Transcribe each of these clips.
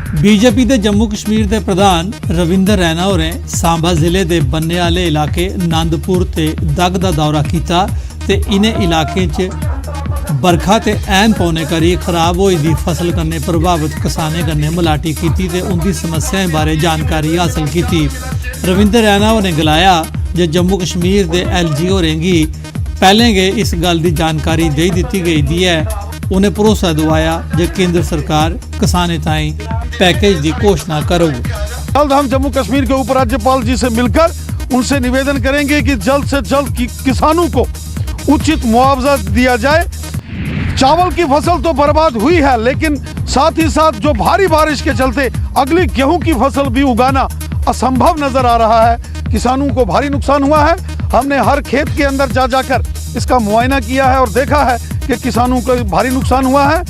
BJP के जम्मू कश्मीर के प्रधान रविंदर रैना होरें सांबा जिले के बन्ने वाले इलाके नंदपुर ते दग का दौरा किया ते इन्हें इलाके च बरखा ते ऐन पौने करी खराब हुई दी फसल कन्ने प्रभावित किसानें कन्ने मलाटी की ते उनकी समस्याएं बारे जानकारी हासिल की। रविंदर रैना होरें गलाया जे जम्मू कश्मीर के LG होरें गी पहले गए इस गल की जानकारी दे दी गई दी है। उन्हें भरोसा दिवाया जो केंद्र सरकार किसानें ताईं पैकेज की घोषणा करेगी। जल्द हम जम्मू कश्मीर के उपराज्यपाल जी से मिलकर उनसे निवेदन करेंगे कि जल्द से जल्द किसानों को उचित मुआवजा दिया जाए। चावल की फसल तो बर्बाद हुई है, लेकिन साथ ही साथ जो भारी बारिश के चलते अगली गेहूं की फसल भी उगाना असंभव नजर आ रहा है। किसानों को भारी नुकसान हुआ है। हमने हर खेत के अंदर जाकर इसका मुआयना किया है और देखा है कि किसानों को भारी नुकसान हुआ है।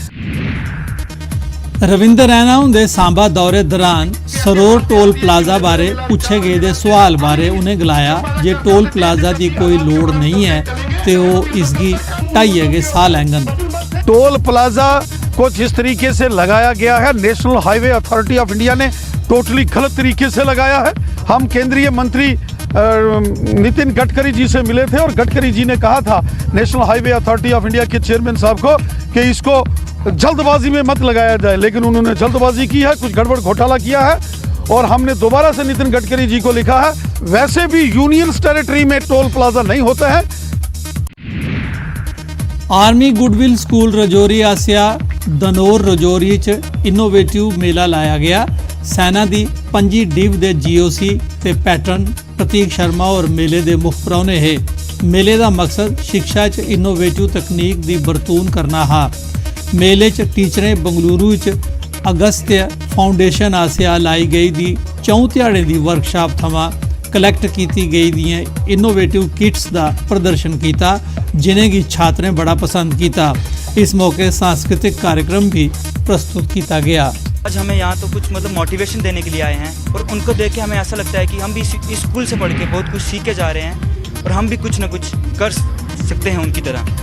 रविंदर रैना हुंदे सांबा दौरे दौरान सरोर टोल प्लाजा बारे पूछे गए दे सवाल बारे उन्हें गलाया जे टोल प्लाजा की कोई लोड़ नहीं है तो वो इसकी ढाइये के साह लैंगन। टोल प्लाजा को जिस तरीके से लगाया गया है, national highway authority of India ने टोटली गलत तरीके से लगाया है। हम केंद्रीय मंत्री नितिन गडकरी जी से मिले थे और गडकरी जी ने कहा था national highway authority of India के चेयरमैन साहब को कि इसको जल्दबाजी में मत लगाया जाए, लेकिन उन्होंने जल्दबाजी की है, कुछ गड़बड़ घोटाला किया है। और हमने दोबारा से नितिन गडकरी जी को लिखा है, वैसे भी यूनियन टेरिटरी में टोल प्लाजा नहीं होता है। आर्मी गुडविल स्कूल रजौरी आसिया दनौर रजौरी च इनोवेटिव मेला लाया गया। सेना दी 5 डिव दे GOC ते पैटर्न प्रतीक शर्मा और मेले दे मुख परौने है। मेले का मकसद शिक्षा च इनोवेटिव तकनीक दी बरतून करना हा। मेले च टीचरें बंगलुरु च अगस्त्य फाउंडेशन आसिया लाई गई दी 4 ध्याड़े दी वर्कशॉप थमां कलैक्ट की गई दियां इनोवेटिव किट्स का प्रदर्शन किया, जिन्हें की छात्रें बड़ा पसंद किया। इस मौके सांस्कृतिक कार्यक्रम भी प्रस्तुत किया गया। आज हमें यहाँ तो कुछ मोटिवेशन देने के लिए आए हैं और उनको देख के हमें ऐसा लगता है कि हम भी इस स्कूल से पढ़ के बहुत कुछ सीख के जा रहे हैं और हम भी कुछ ना कुछ कर सकते हैं उनकी तरह।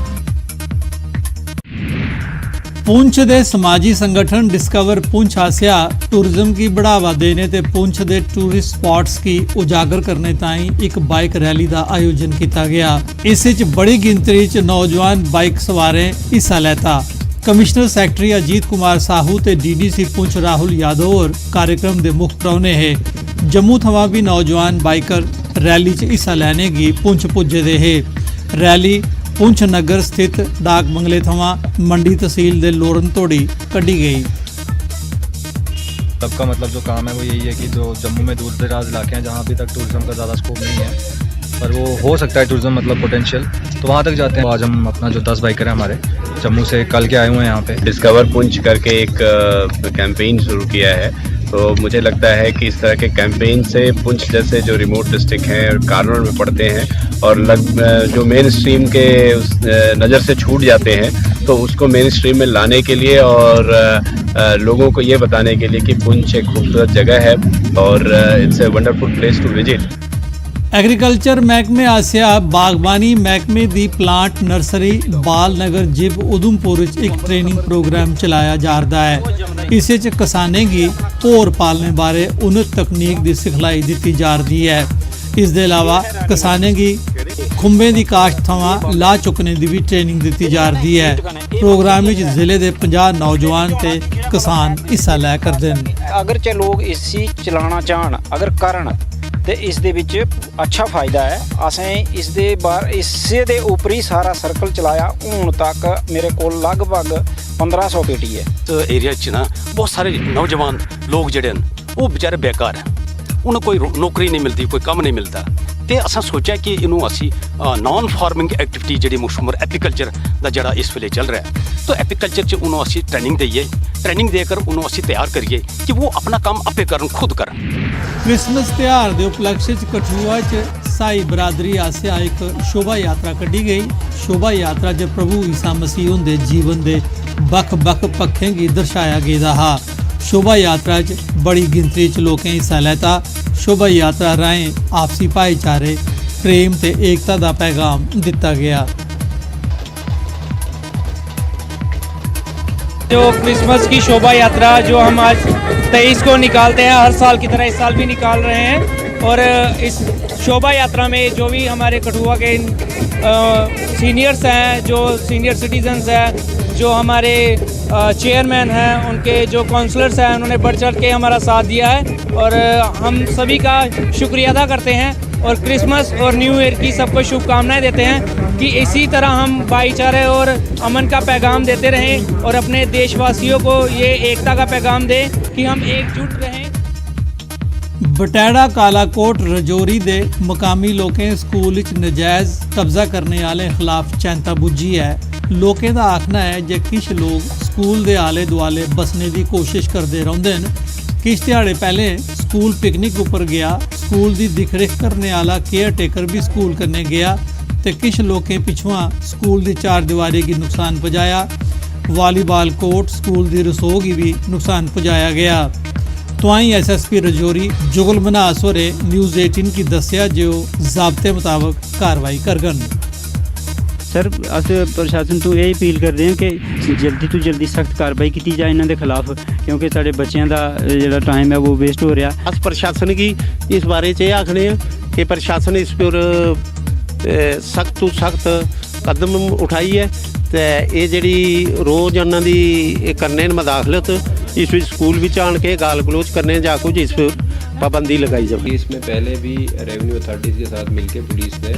पुंछ दे समाजी संगठन डिस्कवर पुंछ आसिया टूरिज्म की बढ़ावा देने ते पुंछ दे टूरिस्ट स्पॉट्स की उजागर करने ताईं एक बाइक रैली का आयोजन किया गया। इस विच बड़ी गिनती च नौजवान बाइक सवारें हिस्सा लेता। कमिश्नर सैकटरी अजीत कुमार साहू ते DDC पुंछ राहुल यादव और कार्यक्रम के मुख परौने है। जम्मू थमां भी नौजवान बाइकर रैली च हिस्सा लैने की पुंछ पुज्जे दे है। रैली पुंछ नगर स्थित डाक बंगले थमां मंडी तहसील दे लोरन तोड़ी कड्ढी गई। सबका मतलब जो काम है वो यही है कि जो जम्मू में दूर दराज इलाके हैं जहाँ अभी तक टूरिज्म का ज़्यादा स्कोप नहीं है, पर वो हो सकता है टूरिज्म मतलब पोटेंशियल, तो वहाँ तक जाते हैं। आज हम अपना जो 10 बाइकर हैं हमारे जम्मू से कल के आए हुए हैं यहाँ पे। डिस्कवर पुंछ करके एक कैंपेन शुरू किया है, तो मुझे लगता है कि इस तरह के कैंपेन से पुंछ जैसे जो रिमोट डिस्ट्रिक्ट हैं कार्नर में पड़ते हैं और जो मेन स्ट्रीम के नज़र से छूट जाते हैं, तो उसको मेन स्ट्रीम में लाने के लिए और लोगों को ये बताने के लिए कि पुंछ एक खूबसूरत जगह है और it's a wonderful place to visit. Agriculture महकमे आसिया बागबानी महकमे दी प्लांट नर्सरी बाल नगर जिब उधमपुर एक ट्रेनिंग प्रोग्राम चलाया जा रहा है। इस किसानें की भोर पालने बारे उन्नत तकनीक की सिखलाई दी जा रही है। इस दे अलावा किसानें की खुंबे की काश्त थमां ला चुकने की भी ट्रेनिंग दी जा रही है। प्रोग्राम में जिले के 50 नौजवान ते किसान हिस्सा लै करते हैं। अगर लोग इसी चलाना चाहन अगर करन तो इस दे विच अच्छा फायदा है। असें इस दे उपर ही सारा सर्कल चलाया। हुण तक मेरे को लगभग 1500 पेटी है। तो एरिया च ना बहुत सारे नौजवान लोग जिहड़े न वो बेचारे बेकार हैं, उन्हें कोई नौकरी नहीं मिलती, कोई काम नहीं मिलता। तो असें सोचा कि इनू असी नॉन फार्मिंग एक्टिविटी जिहड़ी मुशमर एपीकल्चर का जिहड़ा इस वेले चल रहा है, तो एपीकल्चर च उन्होंने असी ट्रेनिंग देकर उन्होंने असी तैयार करिए कि वो अपना काम आपे करन, खुद करन। क्रिसमस त्यौहार के उपलक्ष्य च कठुआ च साई बरादरी आसिया एक शोभा यात्रा कड्ढी गई। शोभा यात्रा च प्रभु ईसा मसीह उनके जीवन के बख-बख पक्खें की दर्शाया गया हा। शोभा यात्रा च बड़ी गिनती च लोकें हिस्सा लैता। शोभा यात्रा राहें आपसी भाईचारे, प्रेम ते एकता का पैगाम दिता गया। जो क्रिसमस की शोभा यात्रा जो हम आज 23 को निकालते हैं, हर साल की तरह इस साल भी निकाल रहे हैं। और इस शोभा यात्रा में जो भी हमारे कठुआ के सीनियर्स हैं, जो सीनियर सिटीजन्स हैं, जो हमारे चेयरमैन हैं, उनके जो काउंसलर्स हैं, उन्होंने बढ़ चढ़ के हमारा साथ दिया है और हम सभी का शुक्रिया अदा करते हैं और क्रिसमस और न्यू ईयर की सबको शुभकामनाएं देते हैं कि इसी तरह हम भाईचारे और अमन का पैगाम देते रहें और अपने देशवासियों को ये एकता का पैगाम दें कि हम एकजुट रहें। बटैड़ा कालाकोट रजौरी दे मकामी लोकें स्कूल विच नजायज़ कब्जा करने वाले खिलाफ चैंता बुझी है। लोकें दा आखना है जे किश लोग स्कूल दे आले दुआले बसने की कोशिश करते रहिंदे न। किश ध्याड़े पहले स्कूल पिकनिक उपर गया, स्कूल की दिख रिख करने वाला केयर टेकर भी स्कूल कन्ने गया ते किश लोकें पिछुआ स्कूल की चार दीवारी की नुकसान पहुँचाया। वालीबाल कोर्ट, स्कूल की रसोई की भी नुकसान पहुँचाया गया। तोआई SSP रजौरी जुगल मनास होरे न्यूज़ 18 की दस्या जो ज़ाब्ते मुताबिक कार्रवाई करगन। सर अस प्रशासन तो यही अपील करते हैं कि जल्दी तो जल्दी सख्त कार्रवाई की जाए इन्हों के खिलाफ, क्योंकि साढ़े बच्चों का जो टाइम है वो वेस्ट हो रहा। अस प्रशासन की इस बारे च आखने कि प्रशासन इस पर सख्त तो सख्त कदम उठाई है तो ये जी रोज़ उन्होंने करने मदाखलत इस स्कूल भी आन के गाल गलोच करने जा कुछ इस पर पाबंदी लगाई जाए। इसमें पहले भी रेवेन्यू अथॉरिटीज़ के साथ मिलकर पुलिस ने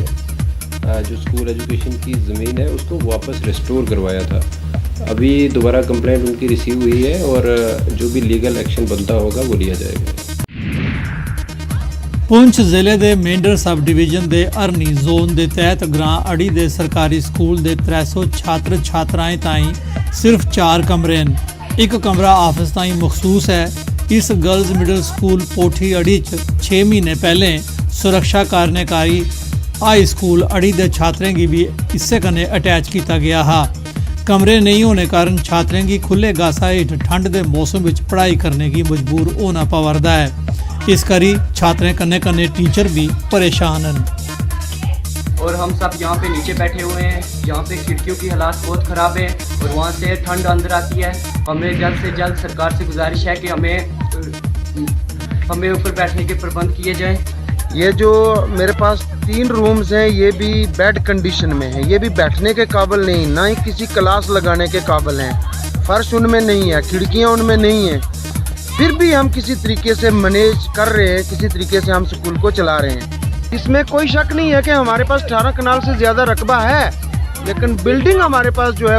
जो स्कूल एजुकेशन की ज़मीन है उसको वापस रिस्टोर करवाया था। अभी दोबारा कंप्लेंट उनकी रिसीव हुई है और जो भी लीगल एक्शन बनता होगा वो लिया जाएगा। पुंछ जिले के मेंढर सब डिवीजन के अरनी जोन के तहत ग्रां अड़ी के सरकारी स्कूल के 300 छात्र छात्राएं ताईं सिर्फ 4 कमरे न। एक कमरा ऑफिस ताईं मखसूस है। इस गर्ल्स मिडल स्कूल पोठी अड़ी 6 महीने पहले सुरक्षा कार्यकारी हाई स्कूल अड़ी के छात्रें की भी इससे कन्ने अटैच किया गया हा। कमरे नहीं होने कारण छात्रें की खुले गासा हेठ ठंड के मौसम में पढ़ाई करने की मजबूर होना पवरदा है। इस करी छात्रें कन्ने कन्ने टीचर भी परेशान हैं। और हम सब यहाँ पे नीचे बैठे हुए हैं, यहाँ पे खिड़कियों की हालात बहुत ख़राब है और वहाँ से ठंड अंदर आती है। हमें जल्द से जल्द सरकार से गुजारिश है कि हमें ऊपर बैठने के प्रबंध किए जाएं। ये जो मेरे पास 3 रूम्स हैं ये भी बेड कंडीशन में है, ये भी बैठने के काबिल नहीं, ना ही किसी क्लास लगाने के काबिल हैं। फर्श उनमें नहीं है, खिड़कियाँ उनमें नहीं है, फिर भी हम किसी तरीके से मैनेज कर रहे हैं, किसी तरीके से हम स्कूल को चला रहे हैं। इसमें कोई शक नहीं है कि हमारे पास 18 कनाल से ज़्यादा रकबा है, लेकिन बिल्डिंग हमारे पास जो है